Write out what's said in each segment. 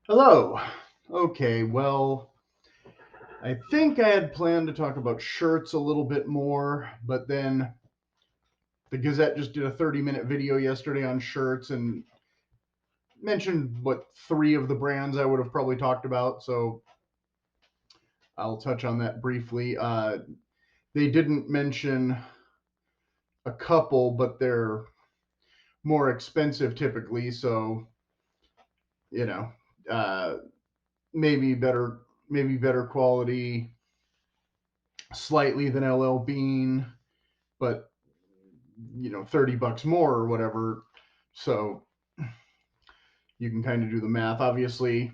Hello. Okay, well, I think I had planned to talk about shirts a little bit more, but then the Gazette just did a 30-minute video yesterday on shirts and mentioned what three of the brands I would have probably talked about, so I'll touch on that briefly. They didn't mention a couple, but they're more expensive typically, so you know, uh, maybe better, maybe better quality, slightly than LL Bean, but $30 more or whatever. So you can kind of do the math. Obviously,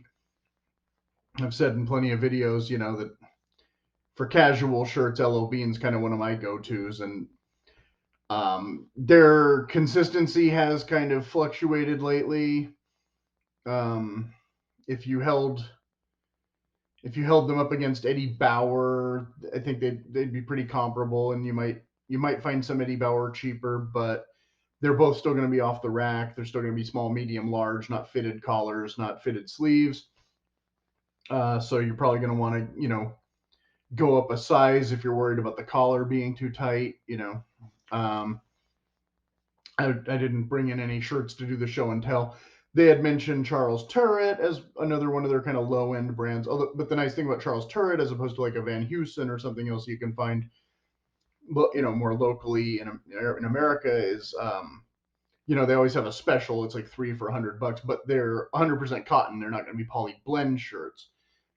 I've said in plenty of videos, that for casual shirts, LL Bean's kind of one of my go-tos, and their consistency has kind of fluctuated lately. Um, if you held them up against Eddie Bauer, I think they'd be pretty comparable, and you might find some Eddie Bauer cheaper, but they're both still going to be off the rack. They're still going to be small, medium, large, not fitted collars, not fitted sleeves. So you're probably going to want to, go up a size if you're worried about the collar being too tight. Um, I didn't bring in any shirts to do the show and tell. They had mentioned Charles Turret as another one of their kind of low end brands. But the nice thing about Charles Turret, as opposed to like a Van Heusen or something else you can find, more locally in America, is they always have a special. It's like 3 for $100, but they're 100% cotton. They're not going to be poly blend shirts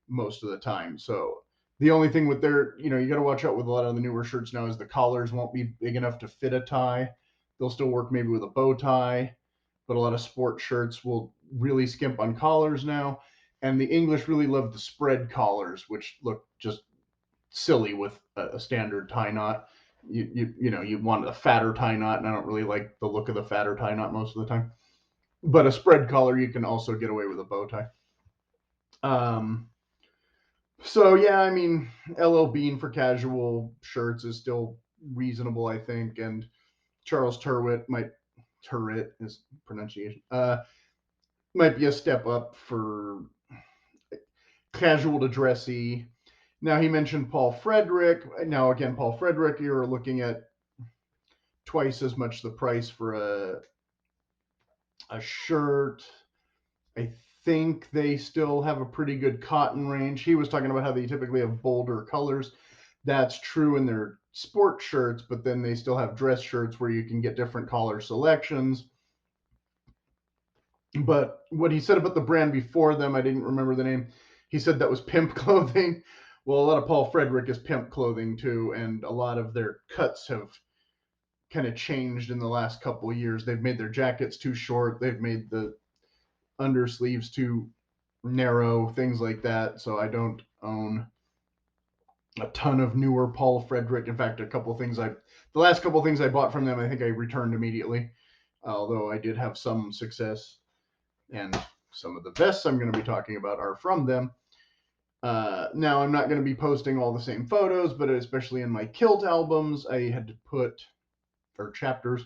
most of the time. So the only thing with their, you got to watch out with a lot of the newer shirts now is the collars won't be big enough to fit a tie. They'll still work maybe with a bow tie, but a lot of sport shirts will really skimp on collars now. And the English really love the spread collars, which look just silly with a standard tie knot. You want a fatter tie knot, and I don't really like the look of the fatter tie knot most of the time. But a spread collar, you can also get away with a bow tie. So yeah, I mean, LL Bean for casual shirts is still reasonable, I think, and Charles Turret is pronunciation, might be a step up for casual to dressy. Now he mentioned Paul Frederick. Now again, Paul Frederick, you're looking at twice as much the price for a shirt. I think they still have a pretty good cotton range. He was talking about how they typically have bolder colors. That's true in their sport shirts, but then they still have dress shirts where you can get different color selections. But what he said about the brand before them, I didn't remember the name. He said that was pimp clothing. Well, a lot of Paul Frederick is pimp clothing too, and a lot of their cuts have kind of changed in the last couple of years. They've made their jackets too short. They've made the undersleeves too narrow, things like that. So I don't own a ton of newer Paul Frederick. In fact, the last couple things I bought from them, I think I returned immediately. Although I did have some success, and some of the vests I'm going to be talking about are from them. Now I'm not going to be posting all the same photos, but especially in my kilt albums, I had to put, or chapters,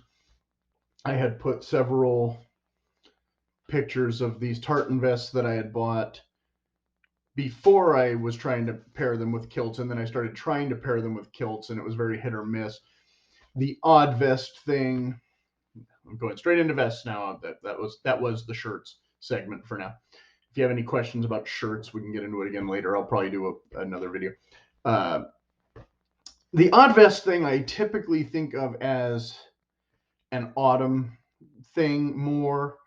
I had put several pictures of these tartan vests that I had bought before I was trying to pair them with kilts, and then I started trying to pair them with kilts, and it was very hit or miss. The odd vest thing, I'm going straight into vests now. That was the shirts segment for now. If you have any questions about shirts, we can get into it again later. I'll probably do another video. Uh, the odd vest thing I typically think of as an autumn thing more.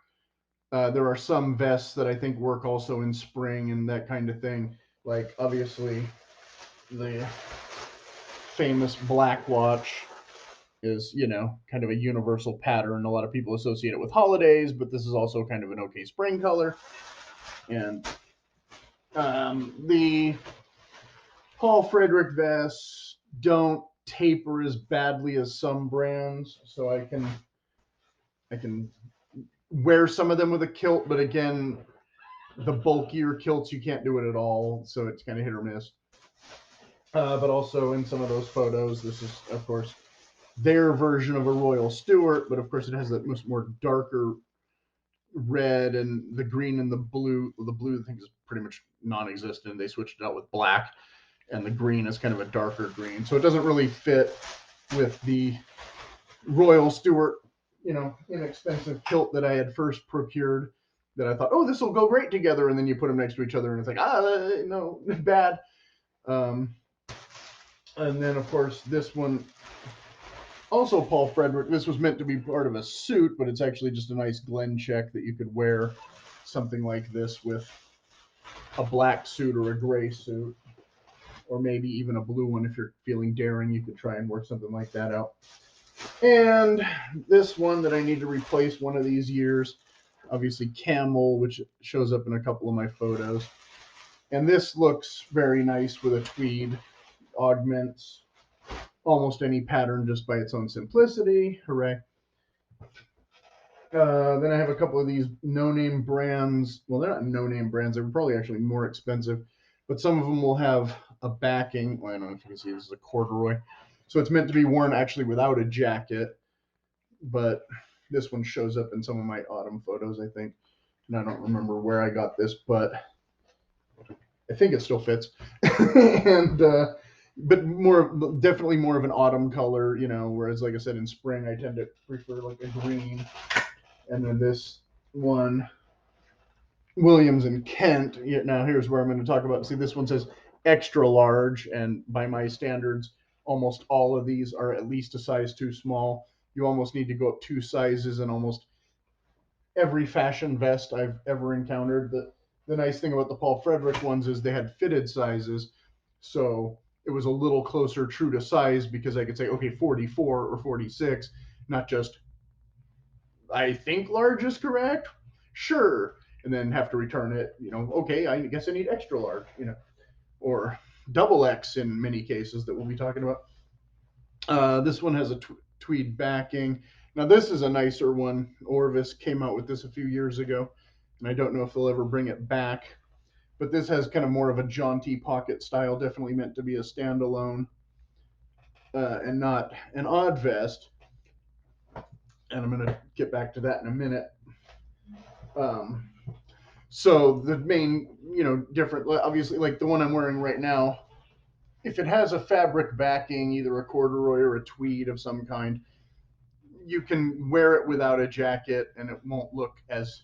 There are some vests that I think work also in spring and that kind of thing. Like obviously the famous black watch is, kind of a universal pattern. A lot of people associate it with holidays, but this is also kind of an okay spring color. And the Paul Frederick vests don't taper as badly as some brands, so I can wear some of them with a kilt, but again, the bulkier kilts you can't do it at all, so it's kind of hit or miss. But also in some of those photos, this is of course their version of a Royal Stewart, but of course it has that much more darker red, and the green and the blue. Well, the blue I think is pretty much non-existent. They switched it out with black, and the green is kind of a darker green, so it doesn't really fit with the Royal Stewart, inexpensive kilt that I had first procured. That I thought, oh, this will go great together, and then you put them next to each other, and it's like, no, bad. Um, and then of course this one, also Paul Frederick. This was meant to be part of a suit, but it's actually just a nice Glen check that you could wear something like this with a black suit or a gray suit, or maybe even a blue one if you're feeling daring. You could try and work something like that out. And this one that I need to replace one of these years, obviously camel, which shows up in a couple of my photos. And this looks very nice with a tweed, augments almost any pattern just by its own simplicity. Hooray. Then I have a couple of these no-name brands. Well, they're not no-name brands. They're probably actually more expensive, but some of them will have a backing. Well, I don't know if you can see, this is a corduroy. So it's meant to be worn actually without a jacket, but this one shows up in some of my autumn photos, I think. And I don't remember where I got this, but I think it still fits. and but definitely more of an autumn color, whereas like I said, in spring I tend to prefer like a green. And then this one, Williams and Kent. Now here's where I'm going to talk about. See, this one says extra large, and by my standards, almost all of these are at least a size too small. You almost need to go up 2 sizes in almost every fashion vest I've ever encountered. The nice thing about the Paul Frederick ones is they had fitted sizes, so it was a little closer true to size because I could say, okay, 44 or 46, not just I think large is correct, sure, and then have to return it. Okay, I guess I need extra large, or double X in many cases that we'll be talking about. This one has a tweed backing. Now this is a nicer one. Orvis came out with this a few years ago, and I don't know if they'll ever bring it back. But this has kind of more of a jaunty pocket style, definitely meant to be a standalone, and not an odd vest. And I'm going to get back to that in a minute. Um, so the main, different, obviously, like the one I'm wearing right now, if it has a fabric backing, either a corduroy or a tweed of some kind, you can wear it without a jacket and it won't look as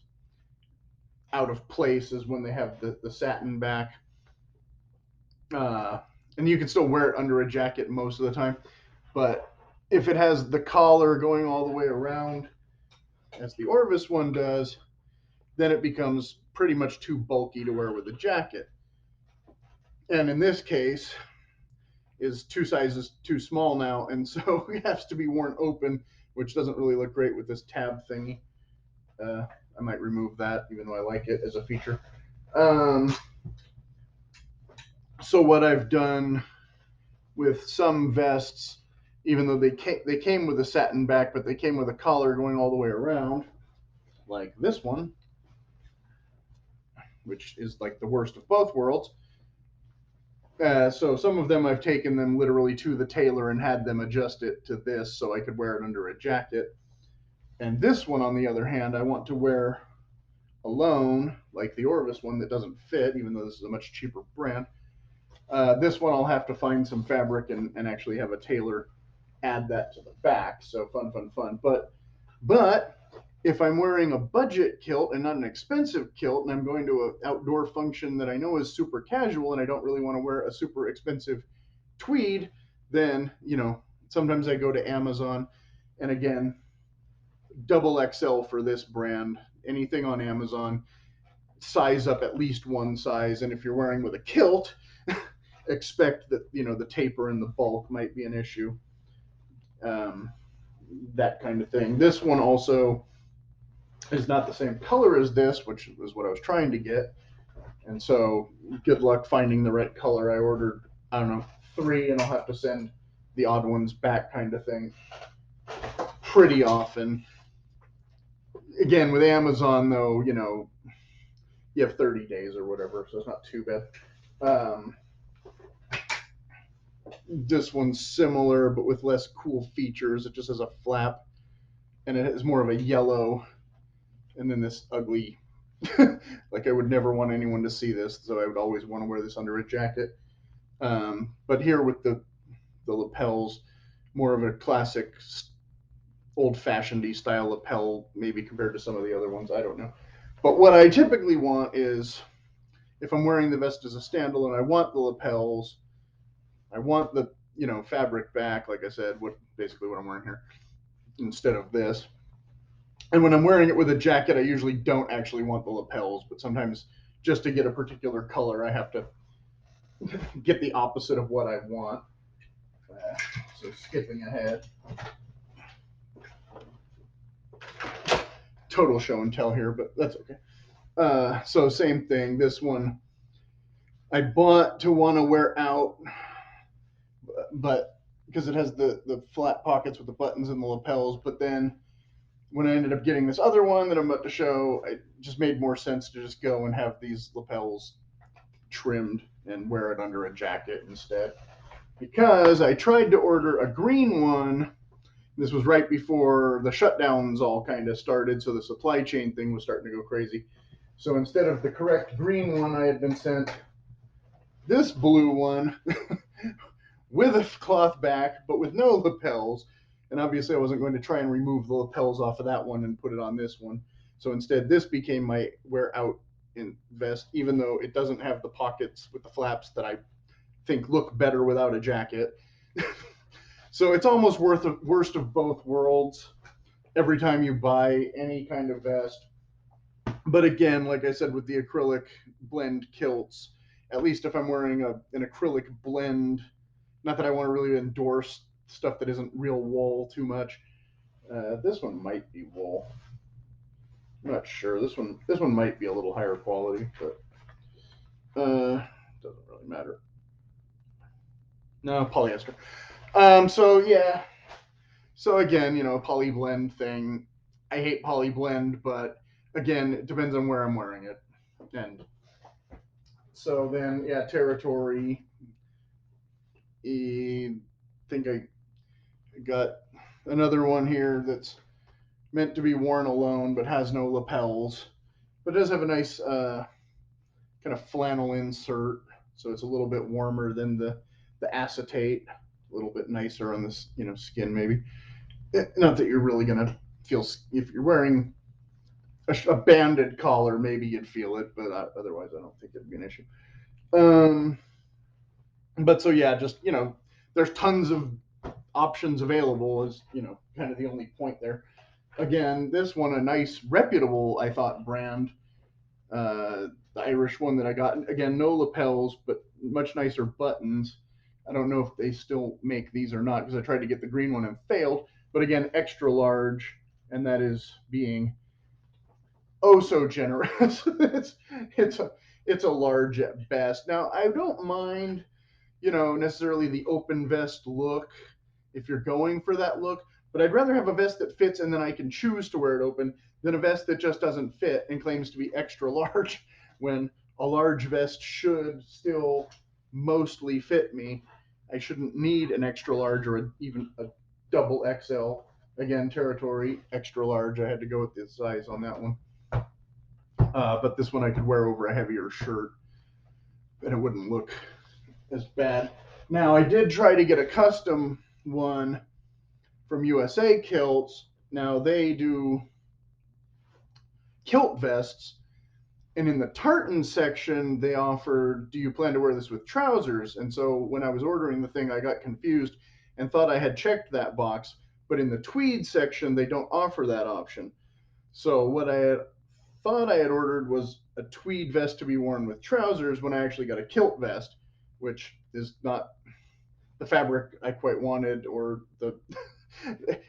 out of place as when they have the satin back. And you can still wear it under a jacket most of the time. But if it has the collar going all the way around, as the Orvis one does, then it becomes pretty much too bulky to wear with a jacket. And in this case, is 2 sizes too small now, and so it has to be worn open, which doesn't really look great with this tab thingy. I might remove that, even though I like it as a feature. So what I've done with some vests, even though they came with a satin back, but they came with a collar going all the way around, like this one, which is like the worst of both worlds. So some of them I've taken them literally to the tailor and had them adjust it to this so I could wear it under a jacket. And this one, on the other hand, I want to wear alone, like the Orvis one that doesn't fit, even though this is a much cheaper brand. This one I'll have to find some fabric and actually have a tailor add that to the back. So fun, fun, fun. But if I'm wearing a budget kilt and not an expensive kilt, and I'm going to an outdoor function that I know is super casual and I don't really want to wear a super expensive tweed, then, sometimes I go to Amazon. And again, double XL for this brand. Anything on Amazon, size up at least one size. And if you're wearing with a kilt, expect that, the taper and the bulk might be an issue. Um, that kind of thing. This one also is not the same color as this, which is what I was trying to get. And so good luck finding the right color. I ordered, I don't know, 3, and I'll have to send the odd ones back, kind of thing, pretty often. Again, with Amazon, though, you have 30 days or whatever, so it's not too bad. This one's similar, but with less cool features. It just has a flap, and it has more of a yellow, and then this ugly. Like I would never want anyone to see this, so I would always want to wear this under a jacket. But here with the lapels, more of a classic, old-fashioned style lapel, maybe compared to some of the other ones. I don't know. But what I typically want is, if I'm wearing the vest as a standalone, I want the lapels. I want the fabric back, like I said, what basically what I'm wearing here, instead of this. And when I'm wearing it with a jacket, I usually don't actually want the lapels, but sometimes just to get a particular color, I have to get the opposite of what I want. So skipping ahead, total show and tell here, but that's okay. So same thing. This one I bought to want to wear out, but because it has the flat pockets with the buttons and the lapels. But then when I ended up getting this other one that I'm about to show, it just made more sense to just go and have these lapels trimmed and wear it under a jacket instead. Because I tried to order a green one. This was right before the shutdowns all kind of started, so the supply chain thing was starting to go crazy. So instead of the correct green one, I had been sent this blue one with a cloth back, but with no lapels. And obviously, I wasn't going to try and remove the lapels off of that one and put it on this one. So instead, this became my wear out in vest, even though it doesn't have the pockets with the flaps that I think look better without a jacket. So it's almost worst of both worlds every time you buy any kind of vest. But again, like I said, with the acrylic blend kilts, at least if I'm wearing an acrylic blend, not that I want to really endorse stuff that isn't real wool too much. This one might be wool. I'm not sure. This one might be a little higher quality, but doesn't really matter. No, polyester. So yeah. So again, poly blend thing. I hate poly blend, but again, it depends on where I'm wearing it. And so then, yeah, territory. I think I got another one here that's meant to be worn alone, but has no lapels, but does have a nice kind of flannel insert, so it's a little bit warmer than the acetate, a little bit nicer on this skin maybe. Not that you're really gonna feel if you're wearing a banded collar, maybe you'd feel it, but otherwise I don't think it'd be an issue. Um, but so yeah, just there's tons of options available. Is kind of the only point there. Again, this one a nice reputable I thought brand, the Irish one that I got. Again, no lapels, but much nicer buttons. I don't know if they still make these or not because I tried to get the green one and failed. But again, extra large, and that is being oh so generous. It's a it's a large at best. Now I don't mind necessarily the open vest look if you're going for that look. But I'd rather have a vest that fits and then I can choose to wear it open than a vest that just doesn't fit and claims to be extra large when a large vest should still mostly fit me. I shouldn't need an extra large or even a double XL. Again, territory, extra large. I had to go with the size on that one. But this one I could wear over a heavier shirt and it wouldn't look as bad. Now, I did try to get a custom one from USA Kilts. Now, they do kilt vests, and in the tartan section, they offered, do you plan to wear this with trousers? And so when I was ordering the thing, I got confused and thought I had checked that box. But in the tweed section, they don't offer that option. So what I had thought I had ordered was a tweed vest to be worn with trousers when I actually got a kilt vest, which is not the fabric I quite wanted, or the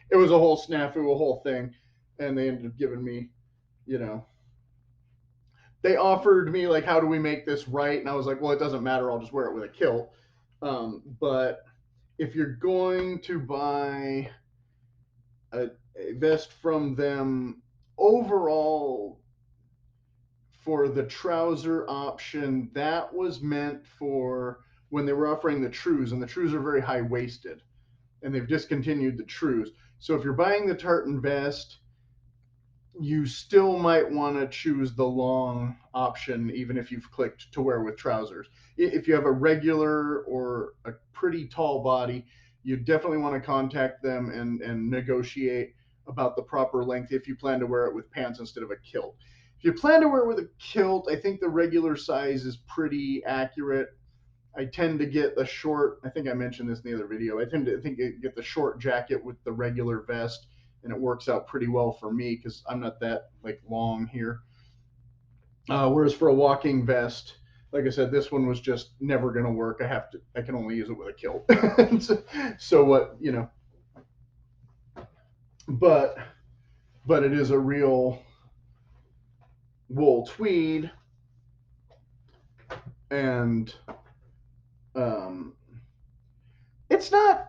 it was a whole snafu, a whole thing, and they ended up giving me, you know, they offered me like, how do we make this right? And I was like, well, it doesn't matter. I'll just wear it with a kilt. But if you're going to buy a vest from them, overall, for the trouser option, that was meant for when they were offering the trues, and the trues are very high waisted, and they've discontinued the trues. So if you're buying the tartan vest, you still might want to choose the long option, even if you've clicked to wear with trousers. If you have a regular or a pretty tall body, you definitely want to contact them and negotiate about the proper length if you plan to wear it with pants instead of a kilt. If you plan to wear it with a kilt, I think the regular size is pretty accurate. I tend to get the short. I think I mentioned this in the other video. I tend to get the short jacket with the regular vest, and it works out pretty well for me because I'm not that like long here. Whereas for a walking vest, like I said, this one was just never going to work. I can only use it with a kilt. So what, but it is a real wool tweed, and um, it's not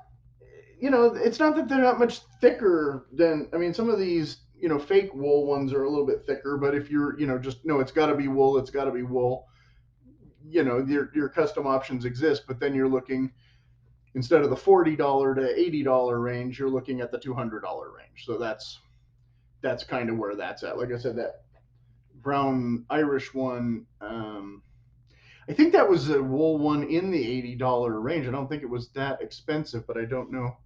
it's not that they're not much thicker than, I mean, some of these, fake wool ones are a little bit thicker, but if you're, just no, it's got to be wool, it's got to be wool. Your custom options exist, but then you're looking, instead of the $40 to $80 range, you're looking at the $200 range. So that's kind of where that's at. Like I said, that brown Irish one, I think that was a wool one in the $80 range. I don't think it was that expensive, but I don't know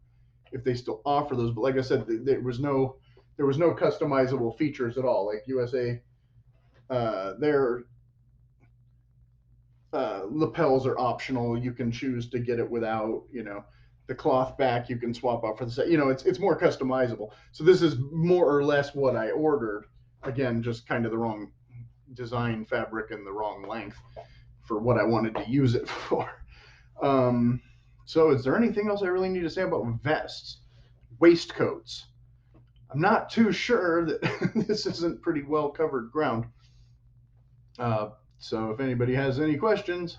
if they still offer those. But like I said, there was no customizable features at all. Like USA, their lapels are optional. You can choose to get it without, the cloth back. You can swap out for the set. It's more customizable. So this is more or less what I ordered. Again, just kind of the wrong design fabric and the wrong length for what I wanted to use it for. Um, so is there anything else I really need to say about vests? Waistcoats. I'm not too sure that this isn't pretty well covered ground. So if anybody has any questions,